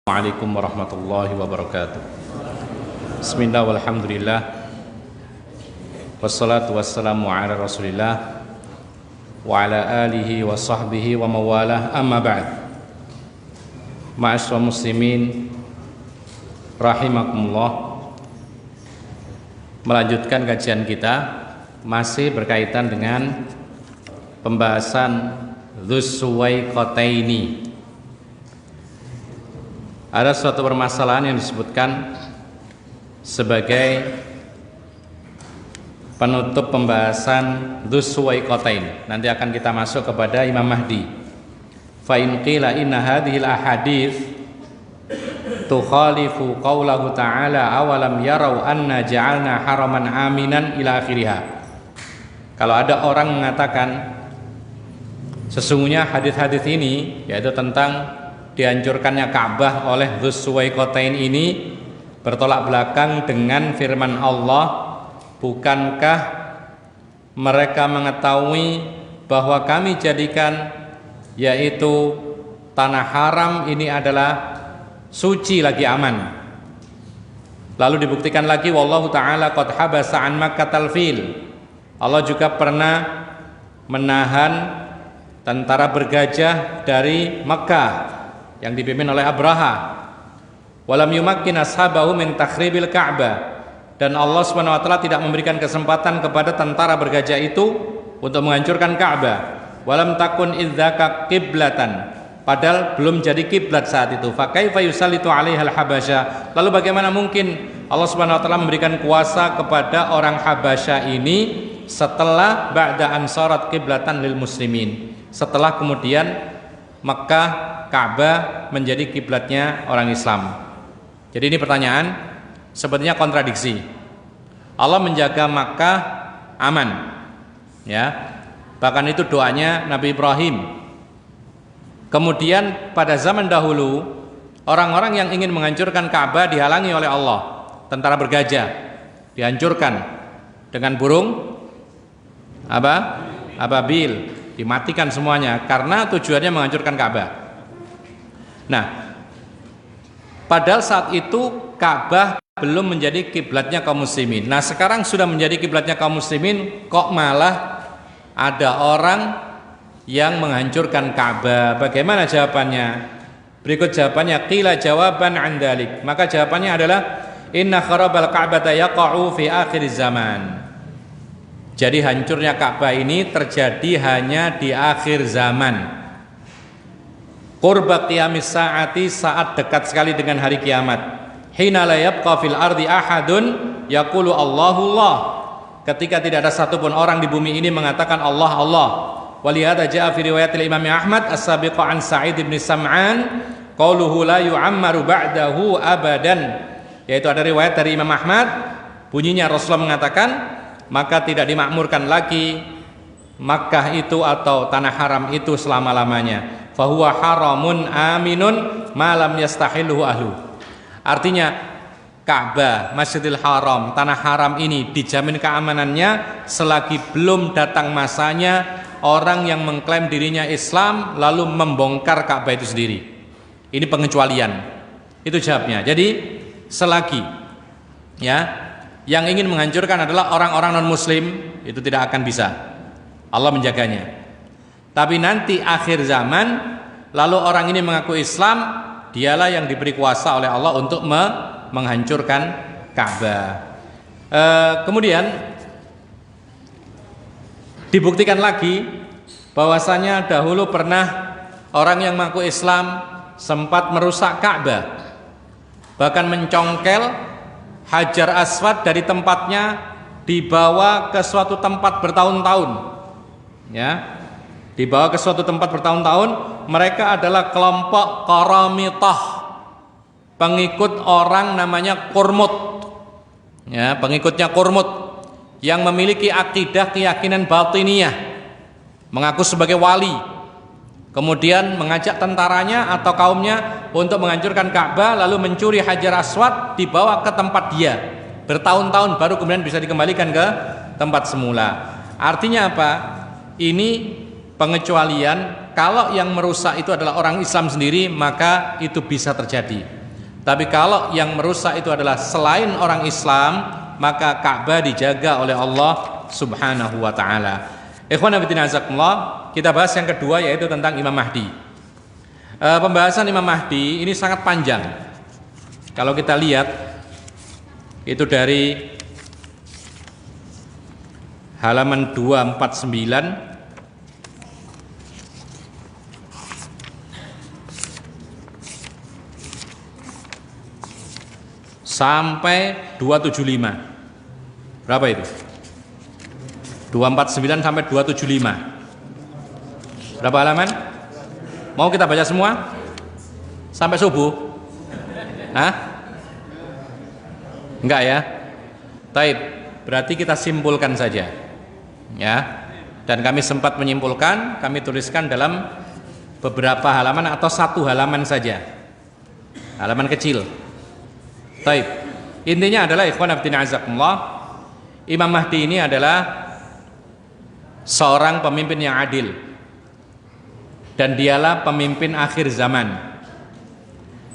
Assalamualaikum warahmatullahi wabarakatuh. Bismillah walhamdulillah wassalatu wassalamu ala rasulillah wa ala alihi wa sahbihi wa mawalah, amma ba'd. Ma'asyiral muslimin rahimakumullah, melanjutkan kajian kita masih berkaitan dengan pembahasan Dzus Suwaiqataini. Ada suatu permasalahan yang disebutkan sebagai penutup pembahasan Dzus Suwaiqatain. Nanti akan kita masuk kepada Imam Mahdi. Fa in qila inna hadhil ahadits tukhalifu qaulahu ta'ala awalam yarau anna ja'alna haraman aminan ila akhiriha. Kalau ada orang mengatakan sesungguhnya hadis-hadis ini, yaitu tentang dihancurkannya Ka'bah oleh Dzus Suwaiqatain ini, bertolak belakang dengan firman Allah, bukankah mereka mengetahui bahwa kami jadikan yaitu tanah haram ini adalah suci lagi aman. Lalu dibuktikan lagi, wallahu ta'ala qad habasa an Makkatal fil, Allah juga pernah menahan tentara bergajah dari Makkah yang dipimpin oleh Abraha. Walam yumakkin ashabahu min takhribil Ka'bah, dan Allah Subhanahu wa taala tidak memberikan kesempatan kepada tentara bergajah itu untuk menghancurkan Ka'bah. Walam takun idzaka qiblatan, padahal belum jadi kiblat saat itu. Fa kaifa yusallitu 'alaihal habasya, lalu bagaimana mungkin Allah Subhanahu wa taala memberikan kuasa kepada orang Habasyah ini setelah ba'da ansarat qiblatan lil muslimin, setelah kemudian Makkah Ka'bah menjadi kiblatnya orang Islam. Jadi ini pertanyaan sepertinya kontradiksi. Allah menjaga Makkah aman, ya. Bahkan itu doanya Nabi Ibrahim. Kemudian pada zaman dahulu orang-orang yang ingin menghancurkan Ka'bah dihalangi oleh Allah. Tentara bergajah dihancurkan dengan burung ababil, dimatikan semuanya karena tujuannya menghancurkan Ka'bah. Nah, padahal saat itu Ka'bah belum menjadi kiblatnya kaum muslimin. Nah, sekarang sudah menjadi kiblatnya kaum muslimin, kok malah ada orang yang menghancurkan Ka'bah? Bagaimana jawabannya? Berikut jawabannya, qila jawaban an dzalik. Maka jawabannya adalah inna kharabal ka'bata yaqa'u fi akhir zaman. Jadi hancurnya Ka'bah ini terjadi hanya di akhir zaman. Qurba qiyamis sa'ati, saat dekat sekali dengan hari kiamat. Hina la yabqa fil ardi ahadun yaqulu Allahullah, ketika tidak ada satupun orang di bumi ini mengatakan Allah Allah. Walihada jaa fi riwayatil Imam Ahmad as-sabiqa an Sa'id bin Sam'an qauluhu la yu'ammaru ba'dahu abadan, yaitu ada riwayat dari Imam Ahmad bunyinya Rasulullah mengatakan maka tidak dimakmurkan lagi Makkah itu atau tanah haram itu selama-lamanya. Fahuwa haramun aminun malam yastahilluhu ahlu. Artinya Ka'bah, Masjidil Haram, tanah haram ini dijamin keamanannya selagi belum datang masanya orang yang mengklaim dirinya Islam lalu membongkar Ka'bah itu sendiri. Ini pengecualian. Itu jawabnya. Jadi selagi ya yang ingin menghancurkan adalah orang-orang non muslim, itu tidak akan bisa. Allah menjaganya. Tapi nanti akhir zaman lalu orang ini mengaku Islam, dialah yang diberi kuasa oleh Allah untuk menghancurkan Ka'bah. Kemudian dibuktikan lagi bahwasanya dahulu pernah orang yang mengaku Islam sempat merusak Ka'bah, bahkan mencongkel Hajar Aswad dari tempatnya dibawa ke suatu tempat bertahun-tahun, ya. Dibawa ke suatu tempat bertahun-tahun. Mereka adalah kelompok Qaramitah, pengikut orang namanya Qurmut, ya, pengikutnya Qurmut yang memiliki akidah keyakinan batiniyah, mengaku sebagai wali, kemudian mengajak tentaranya atau kaumnya untuk menghancurkan Ka'bah, lalu mencuri Hajar Aswad, dibawa ke tempat dia bertahun-tahun baru kemudian bisa dikembalikan ke tempat semula. Artinya apa? Ini pengecualian kalau yang merusak itu adalah orang Islam sendiri, maka itu bisa terjadi. Tapi kalau yang merusak itu adalah selain orang Islam, maka Ka'bah dijaga oleh Allah Subhanahu wa taala. Ikhwan fillah azakumullah, kita bahas yang kedua yaitu tentang Imam Mahdi. Pembahasan Imam Mahdi ini sangat panjang. Kalau kita lihat itu dari halaman 249 sampai 275. Berapa itu? 249 sampai 275. Berapa halaman? Mau kita baca semua? Sampai subuh? Hah? Enggak ya? Taib. Berarti kita simpulkan saja. Ya. Dan kami sempat menyimpulkan, kami tuliskan dalam beberapa halaman atau satu halaman saja. Halaman kecil. Taib. Intinya adalah ikhwan fillah azakumullah, Imam Mahdi ini adalah seorang pemimpin yang adil dan dialah pemimpin akhir zaman.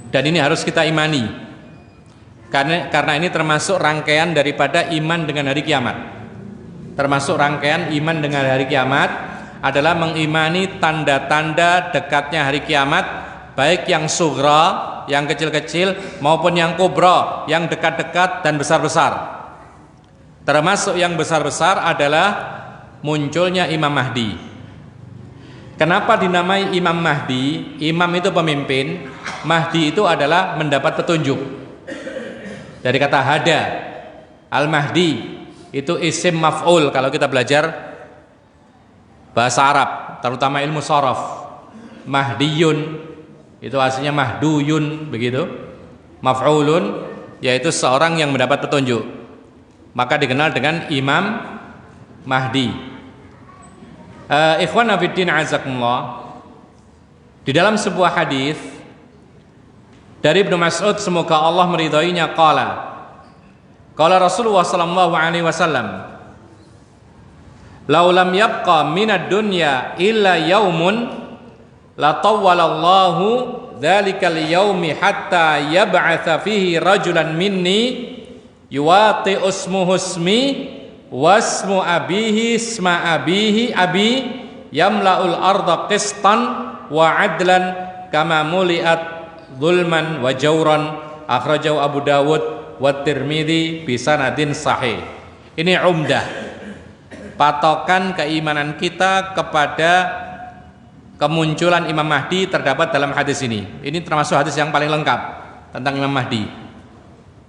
Dan ini harus kita imani. Karena ini termasuk rangkaian daripada iman dengan hari kiamat. Termasuk rangkaian iman dengan hari kiamat adalah mengimani tanda-tanda dekatnya hari kiamat, baik yang sughra, yang kecil-kecil, maupun yang kubra, yang dekat-dekat dan besar-besar. Termasuk yang besar-besar adalah munculnya Imam Mahdi. Kenapa dinamai Imam Mahdi? Imam itu pemimpin, Mahdi itu adalah mendapat petunjuk. Dari kata hada, Al-Mahdi itu isim maf'ul kalau kita belajar bahasa Arab, terutama ilmu sharaf. Mahdiyun itu aslinya mahduyun, begitu. Maf'ulun yaitu seorang yang mendapat petunjuk, maka dikenal dengan Imam Mahdi. Ikhwan fillah azakumullah, di dalam sebuah hadis dari Ibnu Mas'ud, semoga Allah meridhoinya, qala Rasulullah sallallahu alaihi wasallam, "Lau lam yabqa minad dunya illa yaumun la tawwalallahu dzalikal yaumi hatta yab'atsa fihi rajulan minni yuwati usmuhu ismi wasmu abihi isma abihi abi yamla'ul arda qistan wa adlan kama muliat zulman wa jawran." Akhrajahu Abu Dawud wa Tirmidzi bi sanadin sahih. Ini umdah, patokan keimanan kita kepada kemunculan Imam Mahdi terdapat dalam hadis ini. Ini termasuk hadis yang paling lengkap tentang Imam Mahdi.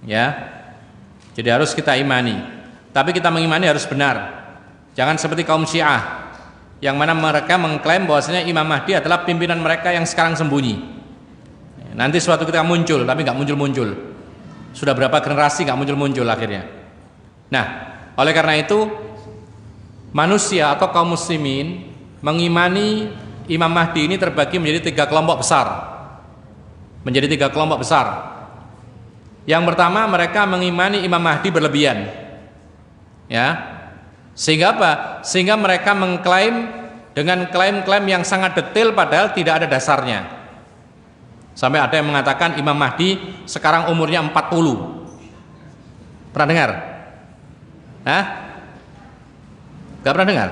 Ya. Jadi harus kita imani. Tapi kita mengimani harus benar. Jangan seperti kaum Syiah yang mana mereka mengklaim bahwasanya Imam Mahdi adalah pimpinan mereka yang sekarang sembunyi. Nanti suatu ketika muncul, tapi nggak muncul-muncul. Sudah berapa generasi nggak muncul-muncul akhirnya. Nah, oleh karena itu manusia atau kaum muslimin mengimani Imam Mahdi ini terbagi menjadi tiga kelompok besar. Yang pertama, mereka mengimani Imam Mahdi berlebihan. Ya. Sehingga apa? Sehingga mereka mengklaim dengan klaim-klaim yang sangat detail padahal tidak ada dasarnya. Sampai ada yang mengatakan Imam Mahdi sekarang umurnya 40. Pernah dengar? Hah? Gak pernah dengar?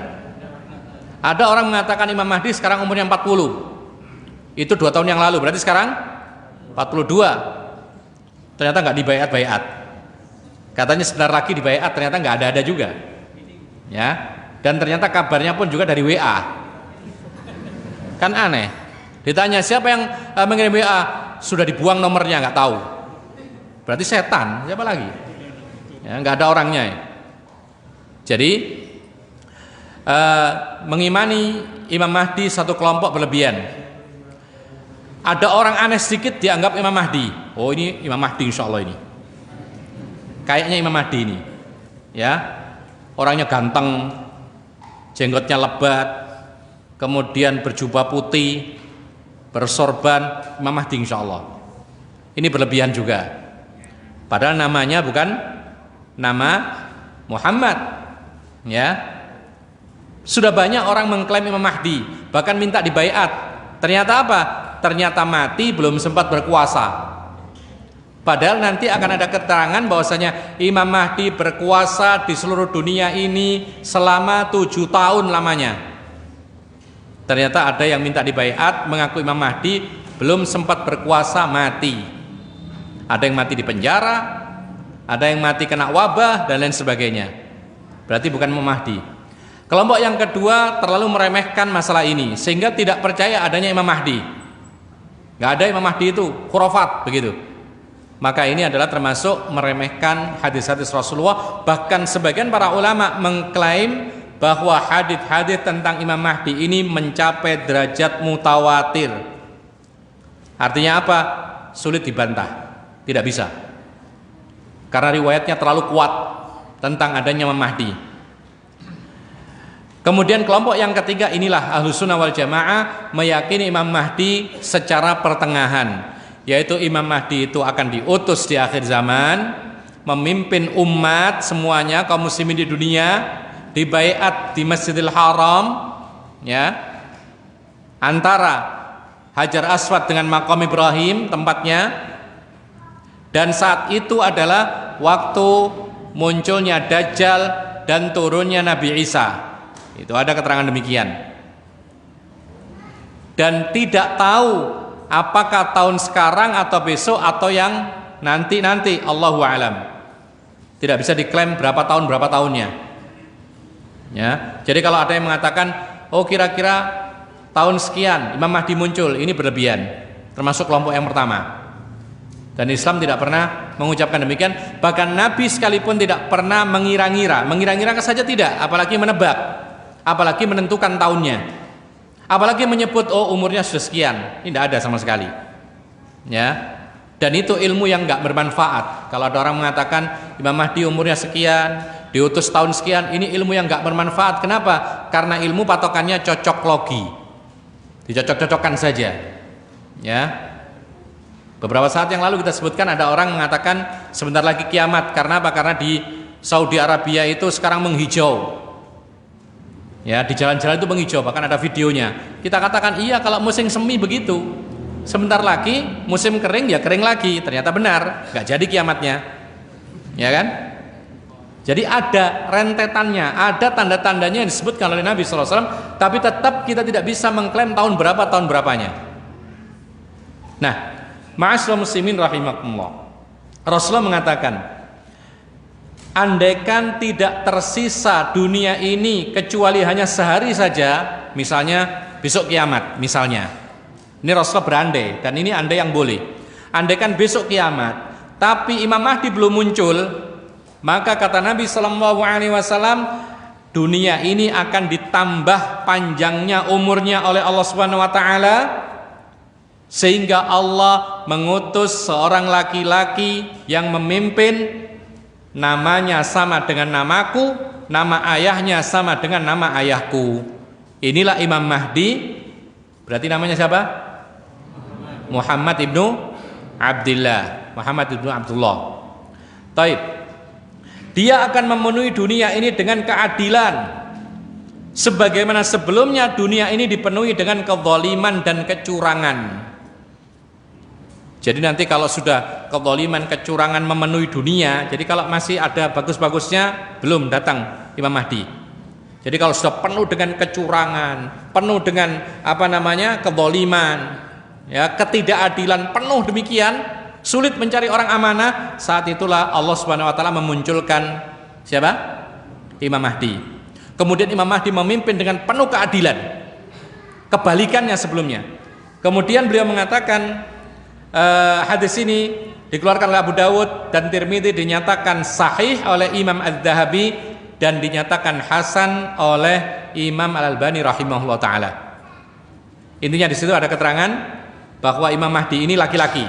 Ada orang mengatakan Imam Mahdi sekarang umurnya 40. Itu 2 tahun yang lalu, berarti sekarang 42. Ternyata nggak dibaiat-baiat. Katanya sebentar lagi dibaiat, ternyata nggak ada juga. Ya. Dan ternyata kabarnya pun juga dari WA. Kan aneh. Ditanya siapa yang mengirim WA, sudah dibuang nomornya, nggak tahu. Berarti setan, siapa lagi? Ya, nggak ada orangnya. Jadi mengimani Imam Mahdi satu kelompok berlebihan. Ada orang aneh sedikit dianggap Imam Mahdi. Oh, ini Imam Mahdi insya Allah ini. Kayaknya Imam Mahdi ini. Ya, orangnya ganteng, jenggotnya lebat, kemudian berjubah putih, bersorban, Imam Mahdi insya Allah. Ini berlebihan juga. Padahal namanya bukan nama Muhammad. Ya. Sudah banyak orang mengklaim Imam Mahdi, bahkan minta dibaiat. Ternyata apa? Ternyata mati belum sempat berkuasa. Padahal nanti akan ada keterangan bahwasanya Imam Mahdi berkuasa di seluruh dunia ini selama 7 tahun lamanya. Ternyata ada yang minta dibaiat mengaku Imam Mahdi belum sempat berkuasa, mati. Ada yang mati di penjara, ada yang mati kena wabah dan lain sebagainya. Berarti bukan Imam Mahdi. Kelompok yang kedua terlalu meremehkan masalah ini sehingga tidak percaya adanya Imam Mahdi. Gak ada Imam Mahdi itu, khurafat begitu. Maka ini adalah termasuk meremehkan hadis-hadis Rasulullah. Bahkan sebagian para ulama mengklaim bahwa hadis-hadis tentang Imam Mahdi ini mencapai derajat mutawatir. Artinya apa? Sulit dibantah, tidak bisa. Karena riwayatnya terlalu kuat tentang adanya Imam Mahdi. Kemudian kelompok yang ketiga inilah Ahlussunnah wal Jamaah, meyakini Imam Mahdi secara pertengahan, yaitu Imam Mahdi itu akan diutus di akhir zaman, memimpin umat semuanya, kaum muslimin di dunia, dibaiat di Masjidil Haram, ya, antara Hajar Aswad dengan Maqam Ibrahim tempatnya. Dan saat itu adalah waktu munculnya Dajjal dan turunnya Nabi Isa. Itu ada keterangan demikian. Dan tidak tahu apakah tahun sekarang atau besok atau yang nanti-nanti, Allahu a'lam. Tidak bisa diklaim berapa tahunnya. Ya. Jadi kalau ada yang mengatakan, oh kira-kira tahun sekian Imam Mahdi muncul, ini berlebihan. Termasuk kelompok yang pertama. Dan Islam tidak pernah mengucapkan demikian. Bahkan Nabi sekalipun tidak pernah mengira-ngira saja tidak, apalagi menebak. Apalagi menentukan tahunnya, apalagi menyebut oh umurnya sudah sekian. Ini tidak ada sama sekali, ya. Dan itu ilmu yang nggak bermanfaat. Kalau ada orang mengatakan Imam Mahdi umurnya sekian, diutus tahun sekian, ini ilmu yang nggak bermanfaat. Kenapa? Karena ilmu patokannya cocok logi, dicocok-cocokkan saja, ya. Beberapa saat yang lalu kita sebutkan ada orang mengatakan sebentar lagi kiamat. Karena apa? Karena di Saudi Arabia itu sekarang menghijau. Ya, di jalan-jalan itu menghijau, bahkan ada videonya. Kita katakan iya kalau musim semi begitu. Sebentar lagi musim kering ya kering lagi. Ternyata benar, nggak jadi kiamatnya. Ya kan? Jadi ada rentetannya, ada tanda-tandanya yang disebutkan oleh Nabi SAW. Tapi tetap kita tidak bisa mengklaim tahun berapanya. Nah, ma'asyiral muslimin rahimakumullah. Rasulullah mengatakan, andaikan tidak tersisa dunia ini kecuali hanya sehari saja, misalnya besok kiamat, misalnya. Ini Rasulullah berandai, dan ini andai yang boleh. Andaikan besok kiamat, tapi Imam Mahdi belum muncul, maka kata Nabi SAW, dunia ini akan ditambah panjangnya umurnya oleh Allah Subhanahu Wa Taala, sehingga Allah mengutus seorang laki-laki yang memimpin. Namanya sama dengan namaku, nama ayahnya sama dengan nama ayahku. Inilah Imam Mahdi. Berarti namanya siapa? Muhammad ibnu Abdullah. Muhammad ibnu Abdullah. Taib. Dia akan memenuhi dunia ini dengan keadilan, sebagaimana sebelumnya dunia ini dipenuhi dengan kezaliman dan kecurangan. Jadi nanti kalau sudah kezaliman, kecurangan memenuhi dunia, jadi kalau masih ada bagus-bagusnya, belum datang Imam Mahdi. Jadi kalau sudah penuh dengan kecurangan, penuh dengan kezaliman, ya, ketidakadilan penuh demikian, sulit mencari orang amanah, saat itulah Allah Subhanahu wa taala memunculkan siapa? Imam Mahdi. Kemudian Imam Mahdi memimpin dengan penuh keadilan. Kebalikannya sebelumnya. Kemudian beliau mengatakan, hadis ini dikeluarkan oleh Abu Dawud dan Tirmidzi, dinyatakan sahih oleh Imam Az-Zahabi dan dinyatakan hasan oleh Imam Al-Albani rahimahullah taala. Intinya di situ ada keterangan bahwa Imam Mahdi ini laki-laki.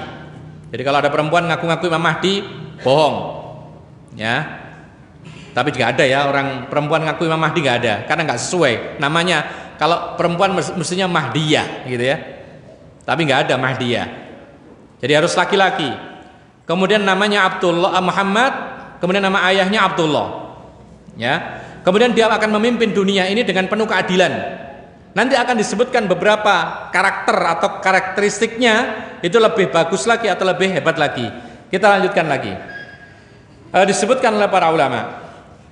Jadi kalau ada perempuan ngaku-ngaku Imam Mahdi, bohong. Ya. Tapi juga ada ya orang perempuan ngaku Imam Mahdi, nggak ada, karena nggak sesuai namanya. Kalau perempuan mestinya Mahdiyah gitu ya. Tapi nggak ada Mahdiyah. Jadi harus laki-laki. Kemudian namanya Abdullah Muhammad, kemudian nama ayahnya Abdullah. Ya. Kemudian dia akan memimpin dunia ini dengan penuh keadilan. Nanti akan disebutkan beberapa karakter atau karakteristiknya itu lebih bagus lagi atau lebih hebat lagi. Kita lanjutkan lagi. Disebutkan oleh para ulama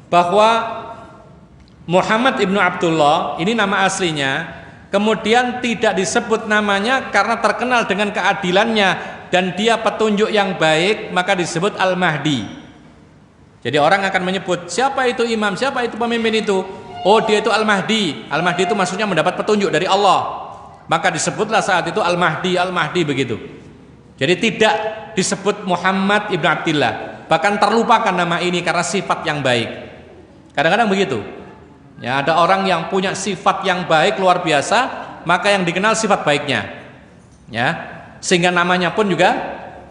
bahwa Muhammad ibnu Abdullah ini nama aslinya, kemudian tidak disebut namanya karena terkenal dengan keadilannya dan dia petunjuk yang baik, maka disebut Al-Mahdi. Jadi orang akan menyebut siapa itu imam, siapa itu pemimpin itu, oh dia itu Al-Mahdi. Al-Mahdi itu maksudnya mendapat petunjuk dari Allah, maka disebutlah saat itu Al-Mahdi, Al-Mahdi begitu. Jadi tidak disebut Muhammad ibnu Abdullah, bahkan terlupakan nama ini karena sifat yang baik. Kadang-kadang begitu. Ya, ada orang yang punya sifat yang baik luar biasa, maka yang dikenal sifat baiknya. Ya, sehingga namanya pun juga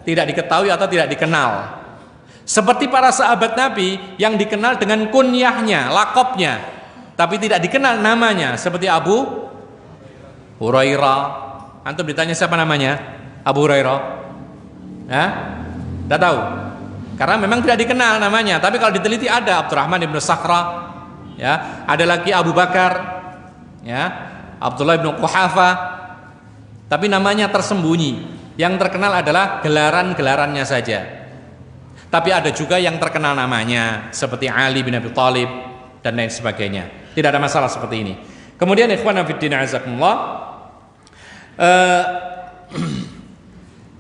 tidak diketahui atau tidak dikenal. Seperti para sahabat Nabi yang dikenal dengan kunyahnya, lakopnya, tapi tidak dikenal namanya, seperti Abu Hurairah. Antum ditanya siapa namanya? Abu Hurairah? Ya? Tidak tahu. Karena memang tidak dikenal namanya, tapi kalau diteliti ada Abdurrahman ibnu Sakhrah, ya, ada lagi Abu Bakar, ya, Abdullah ibnu Quhafa, tapi namanya tersembunyi. Yang terkenal adalah gelaran-gelarannya saja. Tapi ada juga yang terkenal namanya, seperti Ali bin Abi Thalib dan lain sebagainya. Tidak ada masalah seperti ini. Kemudian ikhwan fillah azakumullah,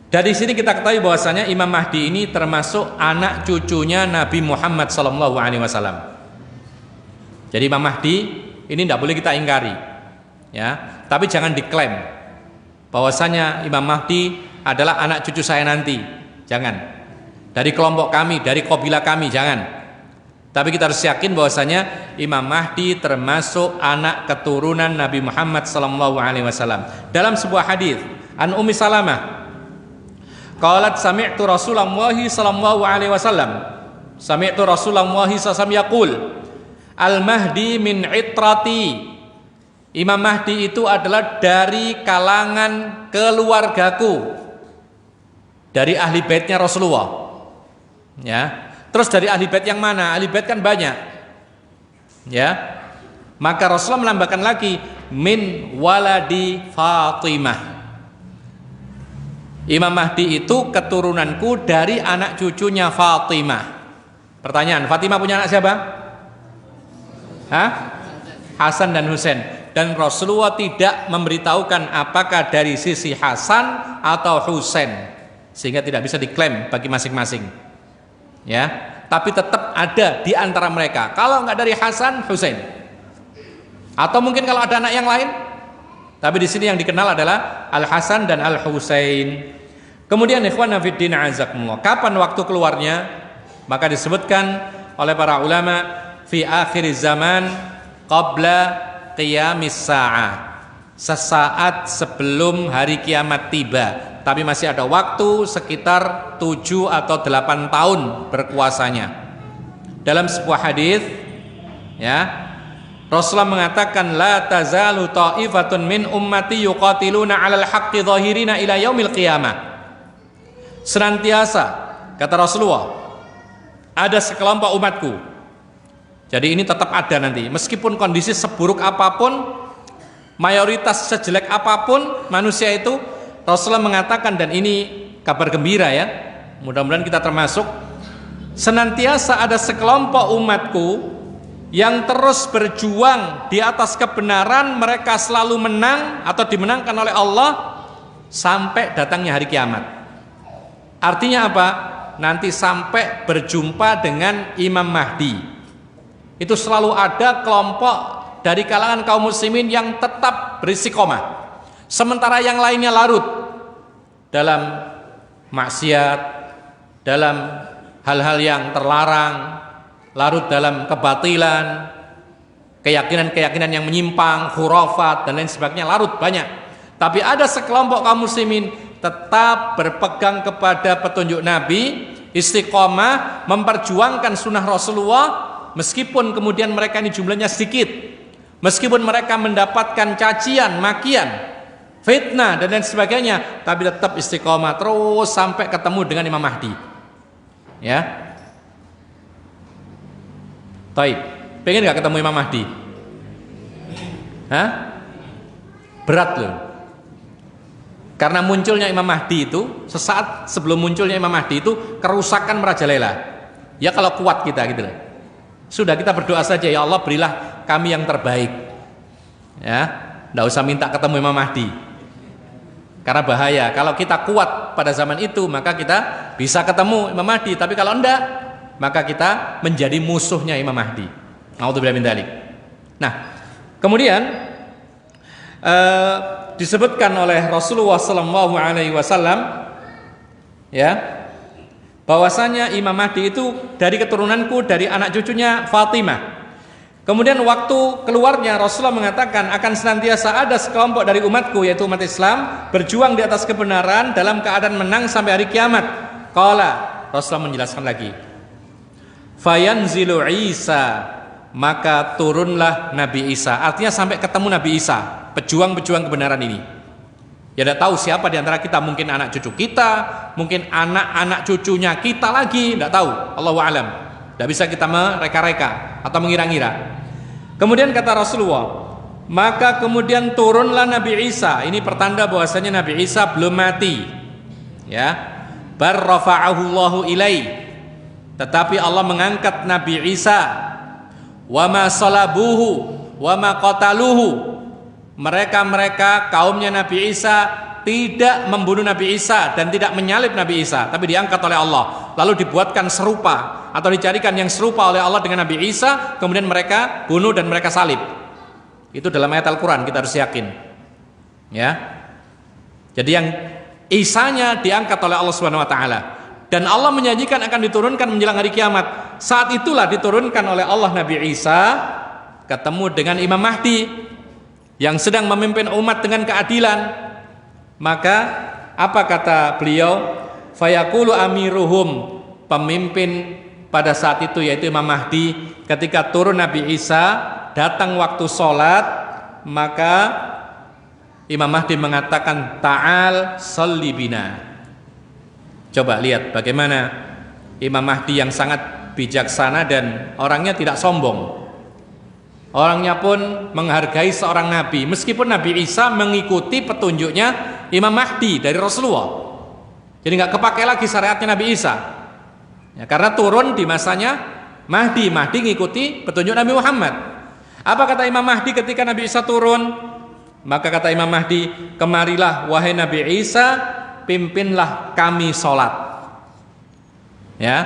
dari sini kita ketahui bahwasanya Imam Mahdi ini termasuk anak cucunya Nabi Muhammad SAW. Jadi Imam Mahdi ini tidak boleh kita ingkari, ya. Tapi jangan diklaim bahwasanya Imam Mahdi adalah anak cucu saya nanti. Jangan. Dari kelompok kami, dari kabilah kami, jangan. Tapi kita harus yakin bahwasanya Imam Mahdi termasuk anak keturunan Nabi Muhammad SAW. Dalam sebuah hadis an Ummi Salamah, qalat sami'tu Rasulullah sallallahu alaihi wasallam. Sami'tu Rasulullah sallallahu yaqul, Al-Mahdi min itrati. Imam Mahdi itu adalah dari kalangan keluargaku, dari ahli baitnya Rasulullah. Ya. Terus dari ahli bait yang mana? Ahli bait kan banyak. Ya. Maka Rasulullah menambahkan lagi min waladi Fatimah. Imam Mahdi itu keturunanku dari anak cucunya Fatimah. Pertanyaan, Fatimah punya anak siapa? Hah? Hasan dan Husain. Dan Rasulullah tidak memberitahukan apakah dari sisi Hasan atau Husain, sehingga tidak bisa diklaim bagi masing-masing. Ya, tapi tetap ada di antara mereka. Kalau nggak dari Hasan, Husain. Atau mungkin kalau ada anak yang lain. Tapi di sini yang dikenal adalah Al Hasan dan Al Husain. Kemudian ikhwan fillah azakumullah, kapan waktu keluarnya? Maka disebutkan oleh para ulama fi akhir zaman qabla qiyamis sa'ah, sesaat sebelum hari kiamat tiba, tapi masih ada waktu sekitar 7 atau 8 tahun berkuasanya. Dalam sebuah hadis, ya, Rasulullah mengatakan la tazalu ta'ifatun min ummati yuqatiluna 'alal haqqi dhahirina ila yaumil qiyamah. Senantiasa, kata Rasulullah, ada sekelompok umatku. Jadi ini tetap ada nanti, meskipun kondisi seburuk apapun, mayoritas sejelek apapun manusia itu, Rasulullah mengatakan, dan ini kabar gembira ya, mudah-mudahan kita termasuk, senantiasa ada sekelompok umatku yang terus berjuang di atas kebenaran, mereka selalu menang atau dimenangkan oleh Allah sampai datangnya hari kiamat. Artinya apa? Nanti sampai berjumpa dengan Imam Mahdi, itu selalu ada kelompok dari kalangan kaum muslimin yang tetap beristiqomah, sementara yang lainnya larut dalam maksiat, dalam hal-hal yang terlarang, larut dalam kebatilan, keyakinan-keyakinan yang menyimpang, khurafat dan lain sebagainya, larut banyak. Tapi ada sekelompok kaum muslimin tetap berpegang kepada petunjuk Nabi, istiqomah, memperjuangkan sunnah Rasulullah, meskipun kemudian mereka ini jumlahnya sedikit, meskipun mereka mendapatkan cacian, makian, fitnah dan lain sebagainya, tapi tetap istiqomah terus sampai ketemu dengan Imam Mahdi. Ya. Baik. Pengen nggak ketemu Imam Mahdi? Hah? Berat loh. Karena munculnya Imam Mahdi itu, sesaat sebelum munculnya Imam Mahdi itu kerusakan merajalela. Ya kalau kuat kita gitu loh. Sudah kita berdoa saja, ya Allah berilah kami yang terbaik. Ya, enggak usah minta ketemu Imam Mahdi. Karena bahaya. Kalau kita kuat pada zaman itu, maka kita bisa ketemu Imam Mahdi. Tapi kalau enggak, maka kita menjadi musuhnya Imam Mahdi. Na'udzubillah min dzalik. Nah, kemudian disebutkan oleh Rasulullah sallallahu alaihi wasallam ya, bahwasanya Imam Mahdi itu dari keturunanku, dari anak cucunya Fatimah. Kemudian waktu keluarnya Rasulullah mengatakan akan senantiasa ada sekelompok dari umatku, yaitu umat Islam, berjuang di atas kebenaran dalam keadaan menang sampai hari kiamat. Qala, Rasulullah menjelaskan lagi, fayanzilu Isa, maka turunlah Nabi Isa. Artinya sampai ketemu Nabi Isa, pejuang-pejuang kebenaran ini. Ya tidak tahu siapa di antara kita, mungkin anak cucu kita, mungkin anak-anak cucunya kita lagi, tidak tahu. Allahu a'lam. Tidak bisa kita mereka-reka atau mengira-ngira. Kemudian kata Rasulullah, maka kemudian turunlah Nabi Isa. Ini pertanda bahwasanya Nabi Isa belum mati. Ya, bar rafa'ahu Allahu ilai. Tetapi Allah mengangkat Nabi Isa. Wa ma salabuhu wa ma qataluhu. Mereka kaumnya Nabi Isa tidak membunuh Nabi Isa dan tidak menyalib Nabi Isa, tapi diangkat oleh Allah, lalu dibuatkan serupa atau dicarikan yang serupa oleh Allah dengan Nabi Isa, kemudian mereka bunuh dan mereka salib. Itu dalam ayat Al-Quran, kita harus yakin ya. Jadi yang Isanya diangkat oleh Allah Subhanahu wa taala, dan Allah menjanjikan akan diturunkan menjelang hari kiamat. Saat itulah diturunkan oleh Allah Nabi Isa, ketemu dengan Imam Mahdi yang sedang memimpin umat dengan keadilan. Maka apa kata beliau? Fayaqulu amiruhum, pemimpin pada saat itu yaitu Imam Mahdi, ketika turun Nabi Isa, datang waktu sholat, maka Imam Mahdi mengatakan, ta'al sholli bina. Coba lihat bagaimana Imam Mahdi yang sangat bijaksana dan orangnya tidak sombong. Orangnya pun menghargai seorang nabi, meskipun Nabi Isa mengikuti petunjuknya Imam Mahdi dari Rasulullah. Jadi nggak kepakai lagi syariatnya Nabi Isa. Ya, karena turun di masanya Mahdi ngikuti petunjuk Nabi Muhammad. Apa kata Imam Mahdi ketika Nabi Isa turun? Maka kata Imam Mahdi, kemarilah wahai Nabi Isa, pimpinlah kami sholat. Ya,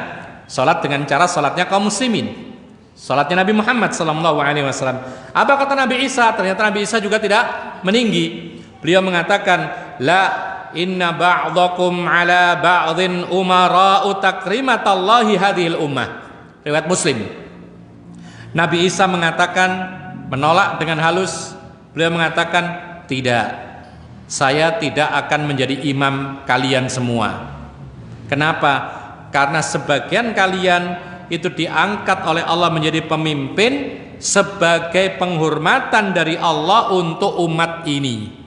sholat dengan cara sholatnya kaum muslimin, sholatnya Nabi Muhammad SAW. Apa kata Nabi Isa? Ternyata Nabi Isa juga tidak meninggi. Beliau mengatakan, la inna ba'dakum ala ba'dhin umara'u takrimatallahi hadhil ummah. Riwayat Muslim. Nabi Isa mengatakan, menolak dengan halus. Beliau mengatakan, tidak, saya tidak akan menjadi imam kalian semua. Kenapa? Karena sebagian kalian itu diangkat oleh Allah menjadi pemimpin sebagai penghormatan dari Allah untuk umat ini.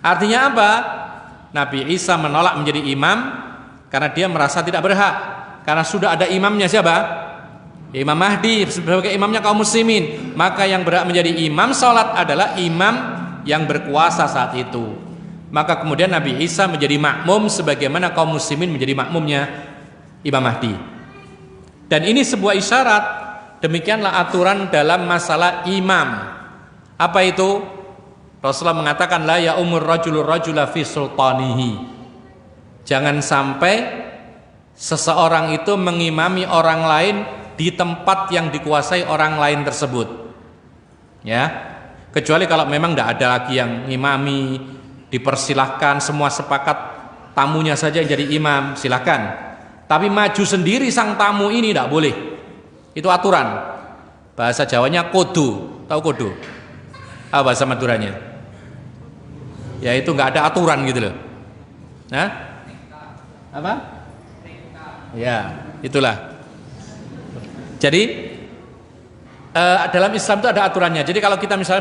Artinya apa? Nabi Isa menolak menjadi imam karena dia merasa tidak berhak, karena sudah ada imamnya. Siapa? Imam Mahdi sebagai imamnya kaum muslimin. Maka yang berhak menjadi imam sholat adalah imam yang berkuasa saat itu. Maka kemudian Nabi Isa menjadi makmum sebagaimana kaum muslimin menjadi makmumnya Imam Mahdi. Dan ini sebuah isyarat. Demikianlah aturan dalam masalah imam. Apa itu? Rasulullah mengatakan, la ya umur rajulur rajula fi sultanihi. Jangan sampai seseorang itu mengimami orang lain di tempat yang dikuasai orang lain tersebut. Ya, kecuali kalau memang tidak ada lagi yang ngimami, dipersilahkan, semua sepakat tamunya saja yang jadi imam, silahkan. Tapi maju sendiri sang tamu ini tidak boleh. Itu aturan. Bahasa Jawanya kodo. Tahu kodo? Apa bahasa Maduranya? Ya itu nggak ada aturan gitu loh. Nah, apa? Ya, itulah. Jadi dalam Islam itu ada aturannya. Jadi kalau kita misalnya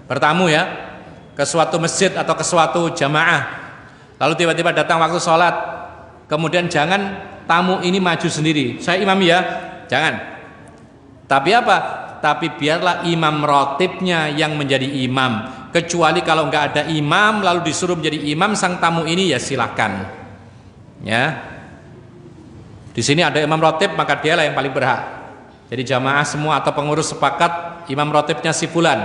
bertamu ya ke suatu masjid atau ke suatu jamaah, lalu tiba-tiba datang waktu sholat, kemudian jangan tamu ini maju sendiri. Saya imam ya, jangan. Tapi apa? Tapi biarlah imam rotibnya yang menjadi imam. Kecuali kalau nggak ada imam lalu disuruh menjadi imam sang tamu ini, ya silakan. Ya. Di sini ada imam rotib, maka dialah yang paling berhak. Jadi jamaah semua atau pengurus sepakat imam rotibnya si fulan,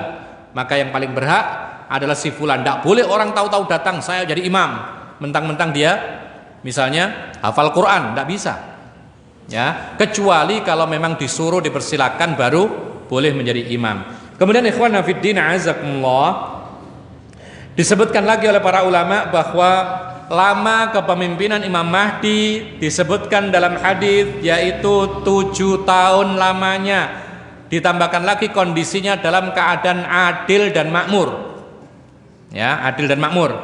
maka yang paling berhak adalah si fulan. Tidak boleh orang tahu-tahu datang saya jadi imam, mentang-mentang dia misalnya hafal Quran, tidak bisa. Ya, kecuali kalau memang disuruh dipersilakan baru boleh menjadi imam. Kemudian ikhwan fiddin azakumullah, disebutkan lagi oleh para ulama bahwa lama kepemimpinan Imam Mahdi disebutkan dalam hadis yaitu 7 tahun lamanya, ditambahkan lagi kondisinya dalam keadaan adil dan makmur. Ya, adil dan makmur.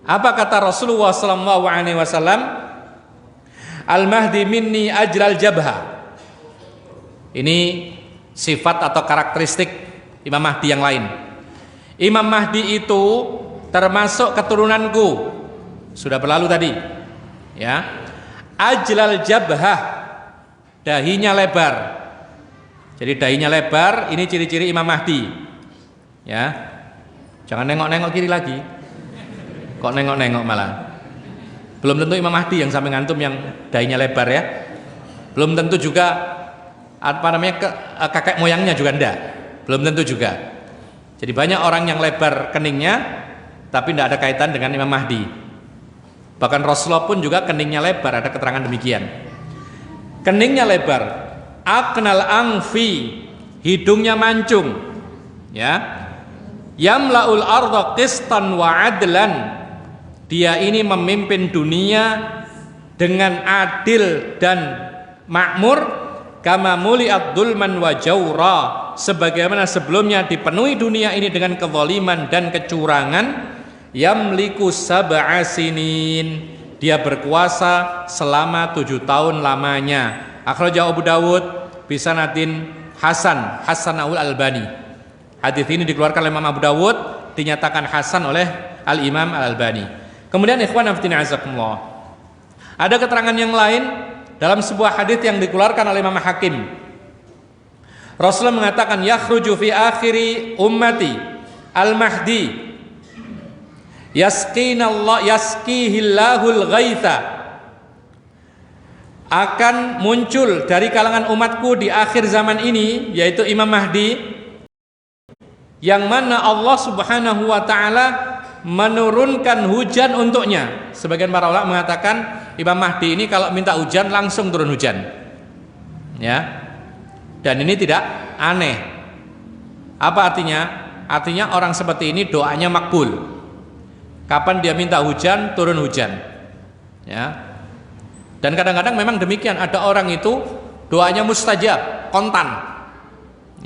Apa kata Rasulullah sallallahu alaihi wasallam? Al-Mahdi minni ajral jabha. Ini sifat atau karakteristik Imam Mahdi yang lain. Imam Mahdi itu termasuk keturunanku. Sudah berlalu tadi. Ya. Ajlal jabhah. Dahinya lebar. Jadi dahinya lebar, ini ciri-ciri Imam Mahdi. Ya. Jangan nengok-nengok kiri lagi. Kok nengok-nengok malah? Belum tentu Imam Mahdi yang sampai ngantum yang dahinya lebar ya. Belum tentu juga kakek moyangnya juga enggak. Belum tentu juga. Jadi banyak orang yang lebar keningnya tapi tidak ada kaitan dengan Imam Mahdi. Bahkan Rasulullah pun juga keningnya lebar, ada keterangan demikian. Keningnya lebar, aknal angfi, hidungnya mancung. Ya. Yamlaul arda qistan wa adlan. Dia ini memimpin dunia dengan adil dan makmur, kama muli'ad dzulman wa jaura, sebagaimana sebelumnya dipenuhi dunia ini dengan kezaliman dan kecurangan. Yamliku sab'a sinin, dia berkuasa selama 7 tahun lamanya. Akhrajahu Abu Dawud bisanadin Hasan Al-Albani. Hadis ini dikeluarkan oleh Imam Abu Dawud, dinyatakan hasan oleh Al-Imam Al-Albani. Kemudian ikhwan fillah azakumullah, ada keterangan yang lain dalam sebuah hadis yang dikeluarkan oleh Imam Hakim. Rasulullah mengatakan yakhruju fi akhiri ummati al-mahdi yaskihillahul ghaitha, akan muncul dari kalangan umatku di akhir zaman ini yaitu Imam Mahdi, yang mana Allah Subhanahu wa taala menurunkan hujan untuknya. Sebagian para ulama mengatakan Imam Mahdi ini kalau minta hujan langsung turun hujan. Ya. Dan ini tidak aneh. Apa artinya? Artinya orang seperti ini doanya makbul. Kapan dia minta hujan, turun hujan. Ya. Dan kadang-kadang memang demikian, ada orang itu doanya mustajab, kontan.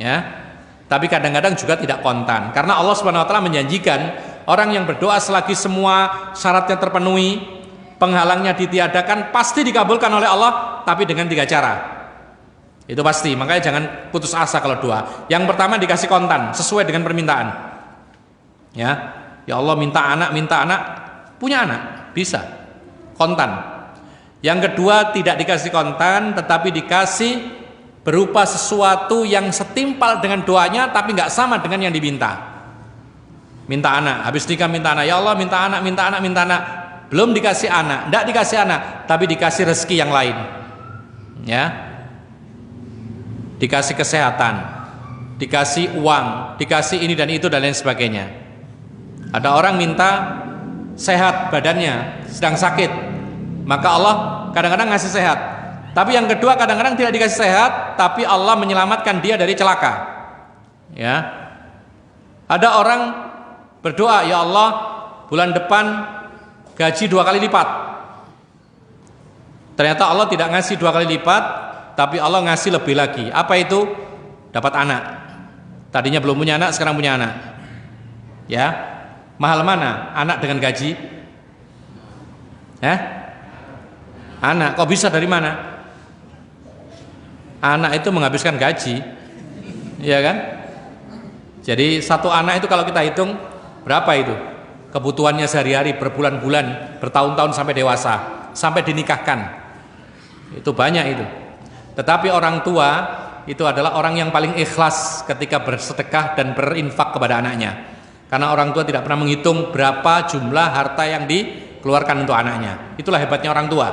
Ya. Tapi kadang-kadang juga tidak kontan, karena Allah Subhanahu wa taala menjanjikan orang yang berdoa selagi semua syaratnya terpenuhi, penghalangnya ditiadakan, pasti dikabulkan oleh Allah, tapi dengan 3 cara. Itu pasti. Makanya jangan putus asa kalau doa. Yang pertama dikasih kontan sesuai dengan permintaan. Ya Allah minta anak, punya anak, bisa kontan. Yang kedua tidak dikasih kontan, tetapi dikasih berupa sesuatu yang setimpal dengan doanya tapi nggak sama dengan yang diminta. Minta anak, habis nikah minta anak, ya Allah minta anak, belum dikasih anak, tidak dikasih anak, tapi dikasih rezeki yang lain. Ya, dikasih kesehatan, dikasih uang, dikasih ini dan itu dan lain sebagainya. Ada orang minta sehat badannya, sedang sakit, maka Allah kadang-kadang ngasih sehat. Tapi yang kedua kadang-kadang tidak dikasih sehat, tapi Allah menyelamatkan dia dari celaka. Ya, ada orang berdoa, ya Allah bulan depan gaji 2 kali lipat. Ternyata Allah tidak ngasih 2 kali lipat, tapi Allah ngasih lebih lagi. Apa itu? Dapat anak. Tadinya belum punya anak, sekarang punya anak. Ya, mahal mana anak dengan gaji? Anak kok bisa dari mana? Anak itu menghabiskan gaji, ya kan? Jadi satu anak itu kalau kita hitung berapa itu? Kebutuhannya sehari-hari, berbulan-bulan, bertahun-tahun sampai dewasa, sampai dinikahkan. Itu banyak itu. Tetapi orang tua itu adalah orang yang paling ikhlas ketika bersedekah dan berinfak kepada anaknya. Karena orang tua tidak pernah menghitung berapa jumlah harta yang dikeluarkan untuk anaknya. Itulah hebatnya orang tua.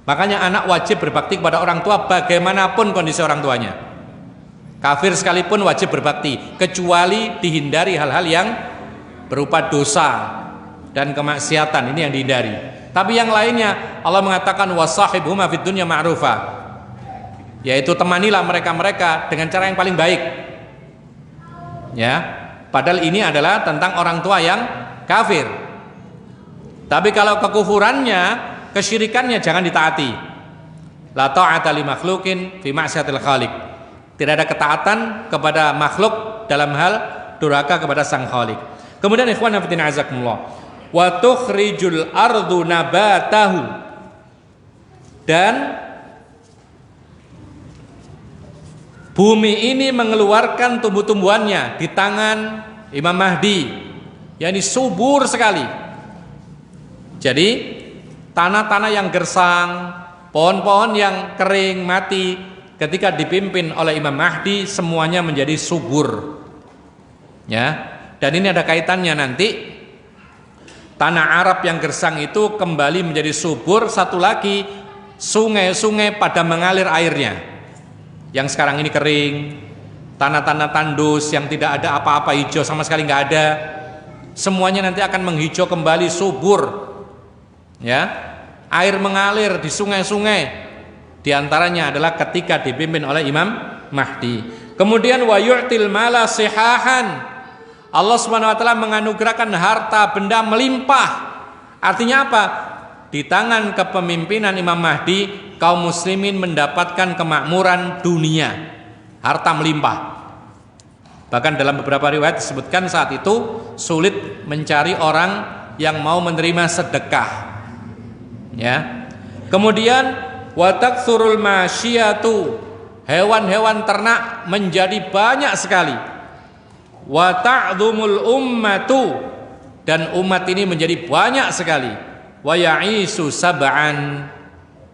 Makanya anak wajib berbakti kepada orang tua bagaimanapun kondisi orang tuanya. Kafir sekalipun wajib berbakti, kecuali dihindari hal-hal yang berupa dosa dan kemaksiatan, ini yang dihindari. Tapi yang lainnya Allah mengatakan wasahibhuma fid dunya ma'rufa, yaitu temanilah mereka-mereka dengan cara yang paling baik. Ya. Padahal ini adalah tentang orang tua yang kafir. Tapi kalau kekufurannya, kesyirikannya jangan ditaati. La ta'ata li makhluqin fi ma'siyatil khaliq. Tidak ada ketaatan kepada makhluk dalam hal durhaka kepada sang khaliq. Kemudian ikhwan fillah azakumullah, wa tukhrijul ardu nabatahu, dan bumi ini mengeluarkan tumbuh-tumbuhannya di tangan Imam Mahdi, yakni subur sekali. Jadi tanah-tanah yang gersang, pohon-pohon yang kering mati, ketika dipimpin oleh Imam Mahdi semuanya menjadi subur. Ya, dan ini ada kaitannya nanti. Tanah Arab yang gersang itu kembali menjadi subur. Satu lagi, sungai-sungai pada mengalir airnya. Yang sekarang ini kering, tanah-tanah tandus yang tidak ada apa-apa, hijau sama sekali nggak ada, semuanya nanti akan menghijau kembali, subur. Ya, air mengalir di sungai-sungai, diantaranya adalah ketika dipimpin oleh Imam Mahdi. Kemudian wa yu'til mala sihahan, Allah Subhanahu wa taala menganugerahkan harta benda melimpah. Artinya apa? Di tangan kepemimpinan Imam Mahdi, kaum muslimin mendapatkan kemakmuran dunia, harta melimpah. Bahkan dalam beberapa riwayat disebutkan saat itu sulit mencari orang yang mau menerima sedekah. Ya. Kemudian wa taksurul masyiyatu, hewan-hewan ternak menjadi banyak sekali. Wa ta'dhumul ummatu, dan umat ini menjadi banyak sekali. Wa ya'isu sab'an,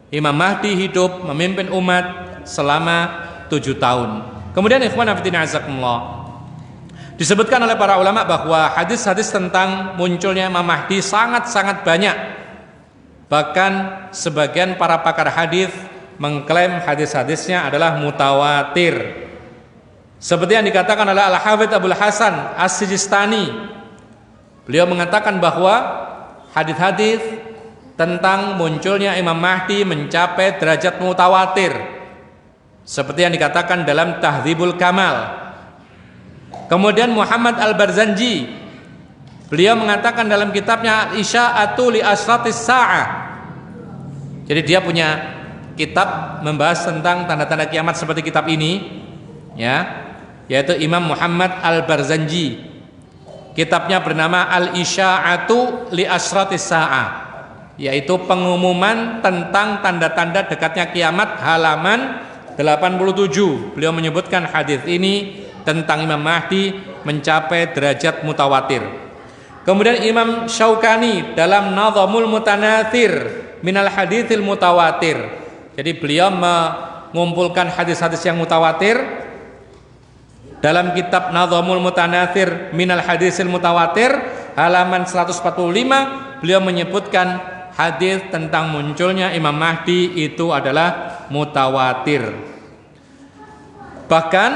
Imam Mahdi hidup memimpin umat selama 7 tahun. Kemudian ikhwan fillah azakumullah, disebutkan oleh para ulama bahwa hadis-hadis tentang munculnya Imam Mahdi sangat-sangat banyak. Bahkan sebagian para pakar hadis mengklaim hadis-hadisnya adalah mutawatir. Seperti yang dikatakan oleh Al-Hafidz Abul Hasan As-Sijistani. Beliau mengatakan bahwa hadis-hadis tentang munculnya Imam Mahdi mencapai derajat mutawatir, seperti yang dikatakan dalam Tahdzibul Kamal. Kemudian Muhammad Al-Barzanji, beliau mengatakan dalam kitabnya Isya'atu li Asratis Sa'ah. Jadi dia punya kitab membahas tentang tanda-tanda kiamat seperti kitab ini, ya, yaitu Imam Muhammad Al-Barzanji. Kitabnya bernama Al-Isya'atu li Asratis Sa'ah, yaitu pengumuman tentang tanda-tanda dekatnya kiamat, halaman 87. Beliau menyebutkan hadis ini tentang Imam Mahdi mencapai derajat mutawatir. Kemudian Imam Syaukani dalam Nadhamul Mutanatsir minal haditsil mutawatir. Jadi beliau mengumpulkan hadis-hadis yang mutawatir dalam kitab Nadhamul Mutanatsir minal haditsil mutawatir, halaman 145. Beliau menyebutkan hadis tentang munculnya Imam Mahdi itu adalah mutawatir. Bahkan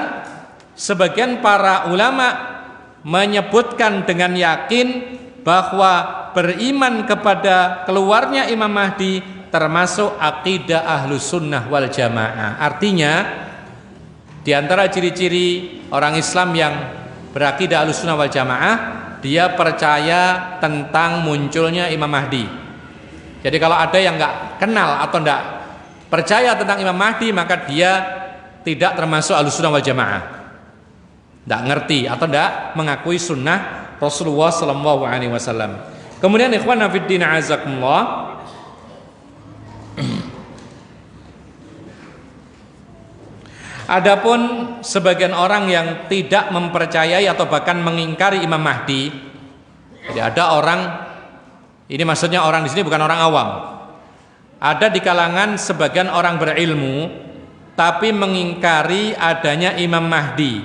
sebagian para ulama menyebutkan dengan yakin bahwa beriman kepada keluarnya Imam Mahdi termasuk akidah Ahlus Sunnah wal Jamaah. Artinya di antara ciri-ciri orang Islam yang berakidah Ahlus Sunnah wal Jamaah, dia percaya tentang munculnya Imam Mahdi. Jadi kalau ada yang nggak kenal atau nggak percaya tentang Imam Mahdi, maka dia tidak termasuk Ahlus Sunnah wal Jamaah, nggak ngerti atau nggak mengakui sunnah Rasulullah Sallallahu Alaihi Wasallam. Kemudian ikhwan fiddin azakumullah, adapun sebagian orang yang tidak mempercayai atau bahkan mengingkari Imam Mahdi, jadi ada orang, ini maksudnya orang di sini bukan orang awam, ada di kalangan sebagian orang berilmu tapi mengingkari adanya Imam Mahdi.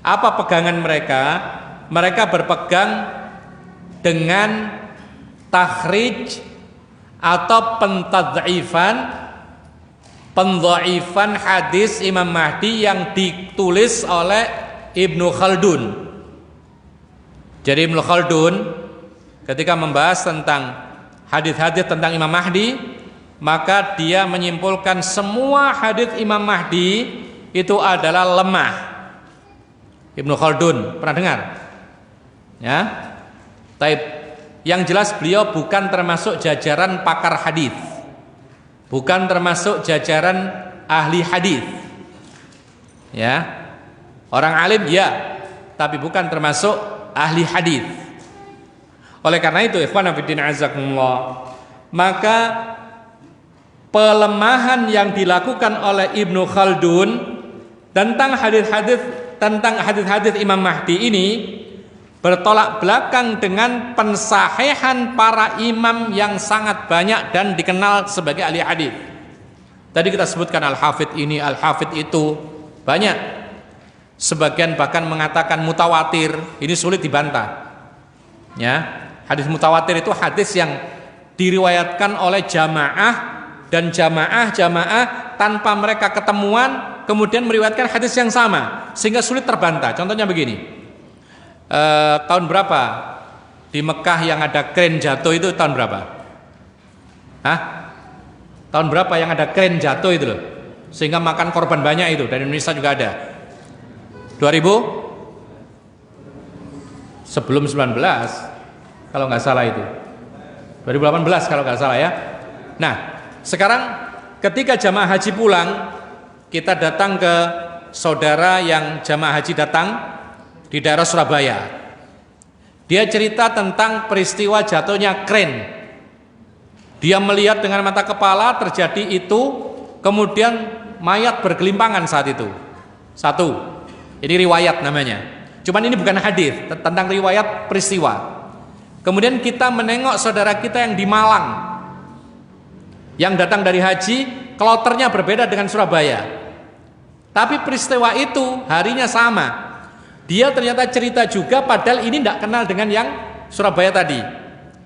Apa pegangan mereka? Mereka berpegang dengan takhrij atau pendhaifan hadis Imam Mahdi yang ditulis oleh Ibnu Khaldun. Jadi Ibnu Khaldun ketika membahas tentang hadis-hadis tentang Imam Mahdi, maka dia menyimpulkan semua hadis Imam Mahdi itu adalah lemah. Ibnu Khaldun, pernah dengar? Ya. Taib. Yang jelas beliau bukan termasuk jajaran pakar hadis. Bukan termasuk jajaran ahli hadis. Ya. Orang alim ya, tapi bukan termasuk ahli hadis. Oleh karena itu, ikhwan fillah azakumullah, maka pelemahan yang dilakukan oleh Ibnu Khaldun tentang hadis-hadis Imam Mahdi ini bertolak belakang dengan pensahihan para imam yang sangat banyak dan dikenal sebagai ahli hadis. Tadi kita sebutkan al-hafidz ini, al-hafidz itu, banyak. Sebagian bahkan mengatakan mutawatir, ini sulit dibantah. Ya, hadis mutawatir itu hadis yang diriwayatkan oleh jamaah dan jamaah tanpa mereka ketemuan kemudian meriwayatkan hadis yang sama sehingga sulit terbantah. Contohnya begini. Tahun berapa di Mekah yang ada kren jatuh itu tahun berapa? Hah? Tahun berapa yang ada kren jatuh itu loh, sehingga makan korban banyak itu, dari Indonesia juga ada. 2000 sebelum 19 kalau nggak salah itu, 2018 kalau nggak salah ya. Nah sekarang ketika jamaah haji pulang, kita datang ke saudara yang jamaah haji datang di daerah Surabaya. Dia cerita tentang peristiwa jatuhnya kren. Dia melihat dengan mata kepala terjadi itu, kemudian mayat bergelimpangan saat itu. Satu, ini riwayat namanya. Cuman ini bukan hadis, tentang riwayat peristiwa. Kemudian kita menengok saudara kita yang di Malang, yang datang dari haji, kloternya berbeda dengan Surabaya. Tapi peristiwa itu harinya sama. Dia ternyata cerita juga, padahal ini tidak kenal dengan yang Surabaya tadi.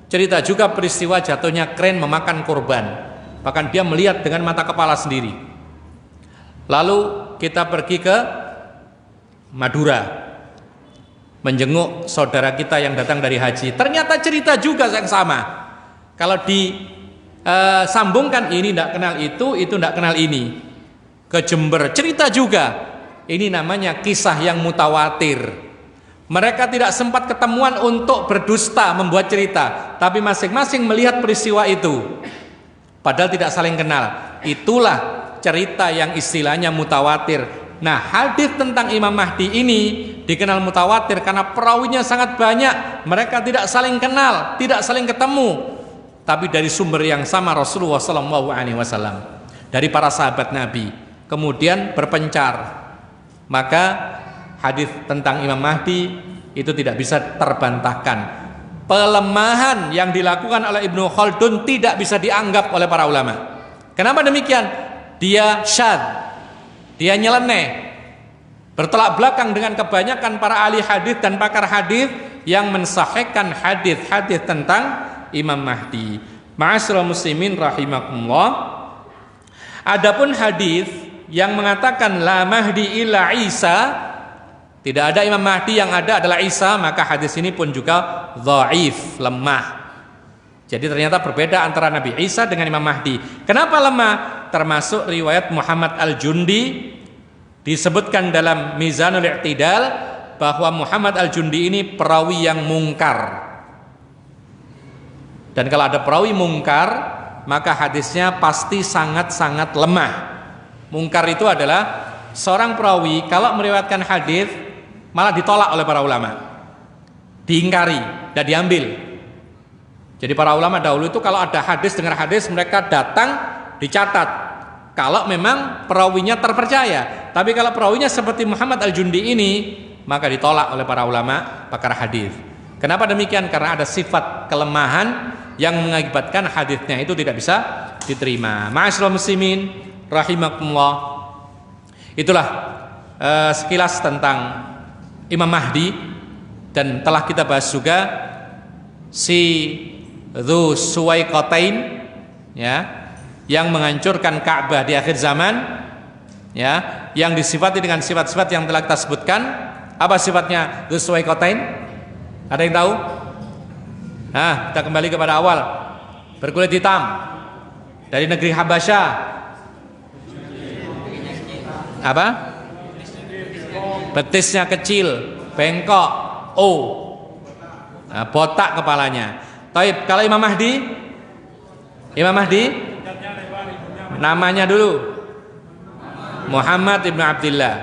Cerita juga peristiwa jatuhnya kren memakan korban. Bahkan dia melihat dengan mata kepala sendiri. Lalu kita pergi ke Madura, menjenguk saudara kita yang datang dari haji. Ternyata cerita juga yang sama. Kalau disambungkan ini tidak kenal itu tidak kenal ini. Ke Jember, cerita juga. Ini namanya kisah yang mutawatir. Mereka tidak sempat ketemuan untuk berdusta membuat cerita, tapi masing-masing melihat peristiwa itu, padahal tidak saling kenal. Itulah cerita yang istilahnya mutawatir. Nah, hadis tentang Imam Mahdi ini dikenal mutawatir karena perawinya sangat banyak. Mereka tidak saling kenal, tidak saling ketemu, tapi dari sumber yang sama, Rasulullah SAW, dari para sahabat Nabi, kemudian berpencar. Maka hadis tentang Imam Mahdi itu tidak bisa terbantahkan. Pelemahan yang dilakukan oleh Ibnu Khaldun tidak bisa dianggap oleh para ulama. Kenapa demikian? Dia syadz, dia nyeleneh, bertolak belakang dengan kebanyakan para ahli hadis dan pakar hadis yang mensahihkan hadis-hadis tentang Imam Mahdi. Ma'asyiral muslimin rahimakumullah. Adapun hadis yang mengatakan la mahdi illa Isa, tidak ada Imam Mahdi, yang ada adalah Isa, maka hadis ini pun juga dhaif, lemah. Jadi ternyata berbeda antara Nabi Isa dengan Imam Mahdi. Kenapa lemah? Termasuk riwayat Muhammad Al-Jundi, disebutkan dalam Mizanul I'tidal bahwa Muhammad Al-Jundi ini perawi yang mungkar. Dan kalau ada perawi mungkar, maka hadisnya pasti sangat-sangat lemah. Mungkar itu adalah seorang perawi kalau meriwayatkan hadis malah ditolak oleh para ulama, diingkari, tidak diambil. Jadi para ulama dahulu itu kalau ada hadis, dengar hadis, mereka datang dicatat kalau memang perawinya terpercaya. Tapi kalau perawinya seperti Muhammad Al-Jundi ini, maka ditolak oleh para ulama pakar hadis. Kenapa demikian? Karena ada sifat kelemahan yang mengakibatkan hadisnya itu tidak bisa diterima. Ma'asyiral muslimin rahimakumullah. Itulah sekilas tentang Imam Mahdi, dan telah kita bahas juga si Dzu Suwaiqatain, ya, yang menghancurkan Ka'bah di akhir zaman, ya, yang disifati dengan sifat-sifat yang telah kita sebutkan. Apa sifatnya Dzu Suwaiqatain? Ada yang tahu? Nah, kita kembali kepada awal. Berkulit hitam, dari negeri Habasyah. Apa? Betisnya kecil, bengkok, nah, botak kepalanya. Taib, kalau Imam Mahdi? Imam Mahdi? Namanya dulu. Muhammad ibnu Abdillah.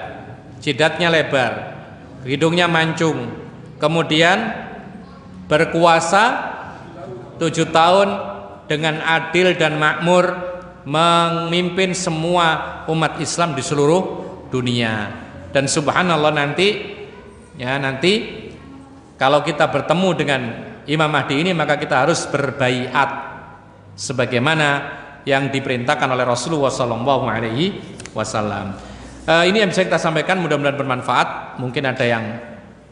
Jidatnya lebar, hidungnya mancung, kemudian berkuasa 7 tahun dengan adil dan makmur, memimpin semua umat Islam di seluruh dunia. Dan subhanallah, nanti kalau kita bertemu dengan Imam Mahdi ini, maka kita harus berbaiat sebagaimana yang diperintahkan oleh Rasulullah SAW. Ini yang bisa kita sampaikan, mudah-mudahan bermanfaat. Mungkin ada yang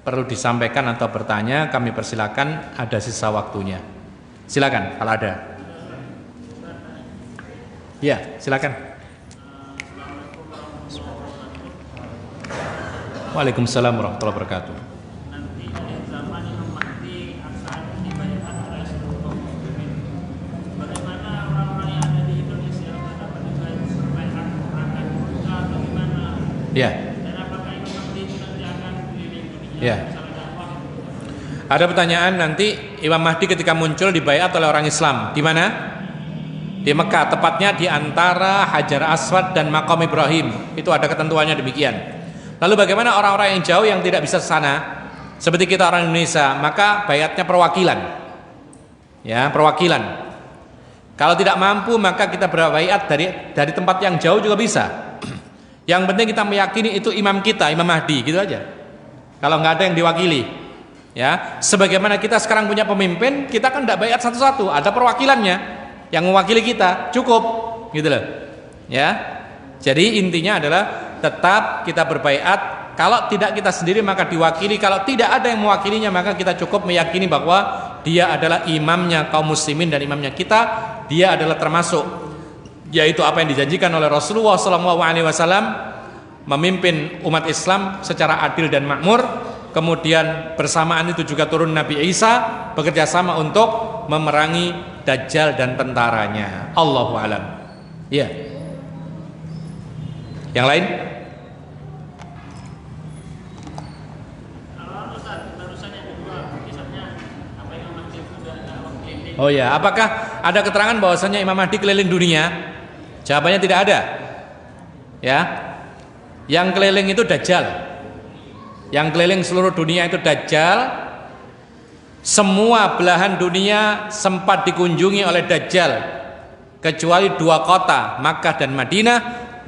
perlu disampaikan atau bertanya, kami persilakan, ada sisa waktunya. Silakan kalau ada. Ya, silakan. Waalaikumsalam warahmatullahi wabarakatuh. Nanti akhir zaman Imam Mahdi akan dibayarkan oleh seluruh kaum muslimin. Bagaimana orang-orang yang ada di Indonesia dapat dibayarkan akan buka atau gimana? Ya. Dan apakah Imam Mahdi itu nanti akan keliling dunia? Ya. Ada pertanyaan, nanti Imam Mahdi ketika muncul dibayat oleh orang Islam di mana? Di Mekah, tepatnya di antara Hajar Aswad dan Maqam Ibrahim. Itu ada ketentuannya demikian. Lalu bagaimana orang-orang yang jauh yang tidak bisa ke sana, seperti kita orang Indonesia, maka bayatnya perwakilan. Ya, perwakilan. Kalau tidak mampu, maka kita berbayat dari tempat yang jauh juga bisa. Yang penting kita meyakini itu imam kita, Imam Mahdi, gitu aja. Kalau nggak ada yang diwakili, ya, sebagaimana kita sekarang punya pemimpin, kita kan tidak bayat satu-satu, ada perwakilannya yang mewakili kita, cukup, gitu loh, ya. Jadi intinya adalah tetap kita berbaiat. Kalau tidak kita sendiri maka diwakili. Kalau tidak ada yang mewakilinya maka kita cukup meyakini bahwa dia adalah imamnya kaum muslimin dan imamnya kita. Dia adalah termasuk, yaitu apa yang dijanjikan oleh Rasulullah SAW, memimpin umat Islam secara adil dan makmur. Kemudian bersamaan itu juga turun Nabi Isa, bekerja sama untuk memerangi Dajjal dan tentaranya. Allahu a'lam. Ya. Yang lain? Oh ya, apakah ada keterangan bahwasanya Imam Mahdi keliling dunia? Jawabannya tidak ada. Ya. Yang keliling itu Dajjal. Yang keliling seluruh dunia itu Dajjal. Semua belahan dunia sempat dikunjungi oleh Dajjal kecuali 2 kota, Makkah dan Madinah.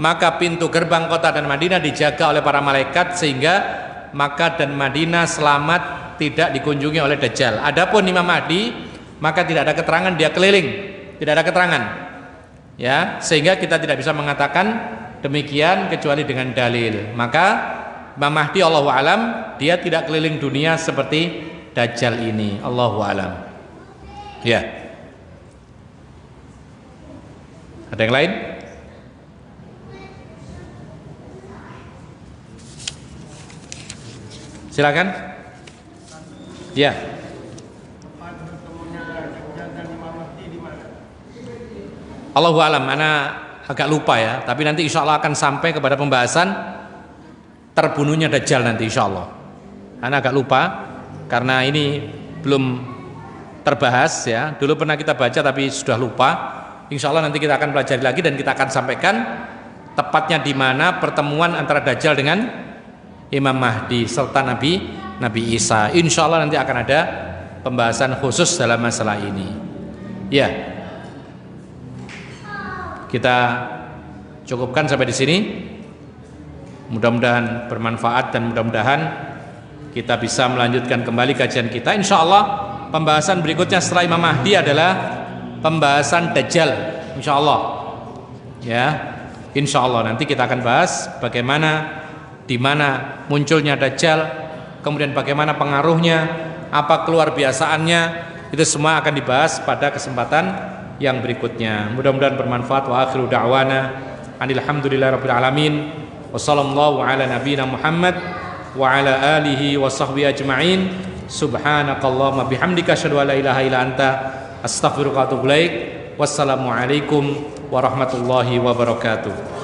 Maka pintu gerbang kota dan Madinah dijaga oleh para malaikat sehingga Makkah dan Madinah selamat, tidak dikunjungi oleh Dajjal. Adapun Imam Mahdi, maka tidak ada keterangan dia keliling, tidak ada keterangan, ya, sehingga kita tidak bisa mengatakan demikian kecuali dengan dalil. Maka Imam Mahdi Allahu a'lam, dia tidak keliling dunia seperti Dajjal ini. Allahu a'lam. Ya. Ada yang lain? Silakan. Ya. Allahu a'lam, ana agak lupa ya, tapi nanti insya Allah akan sampai kepada pembahasan terbunuhnya Dajjal nanti insya Allah. Ana agak lupa karena ini belum terbahas ya. Dulu pernah kita baca tapi sudah lupa. Insya Allah nanti kita akan pelajari lagi dan kita akan sampaikan tepatnya di mana pertemuan antara Dajjal dengan Imam Mahdi serta Nabi Isa. Insya Allah nanti akan ada pembahasan khusus dalam masalah ini. Ya, kita cukupkan sampai di sini. Mudah-mudahan bermanfaat dan mudah-mudahan kita bisa melanjutkan kembali kajian kita. Insya Allah pembahasan berikutnya setelah Imam Mahdi adalah pembahasan Dajjal. Insya Allah. Ya. Insya Allah nanti kita akan bahas bagaimana, di mana munculnya Dajjal, kemudian bagaimana pengaruhnya, apa keluar biasaannya, itu semua akan dibahas pada kesempatan yang berikutnya. Mudah-mudahan bermanfaat. Wa akhiru da'wana alhamdulillahirabbil alamin. Wassallallahu ala nabiyyina Muhammad wa ala alihi wa sahbihi ajma'in. Subhanakallahumma bihamdika asyhadu an la ilaha illa anta astaghfiruka wa atubu ilaik. Wassalamualaikum warahmatullahi wabarakatuh.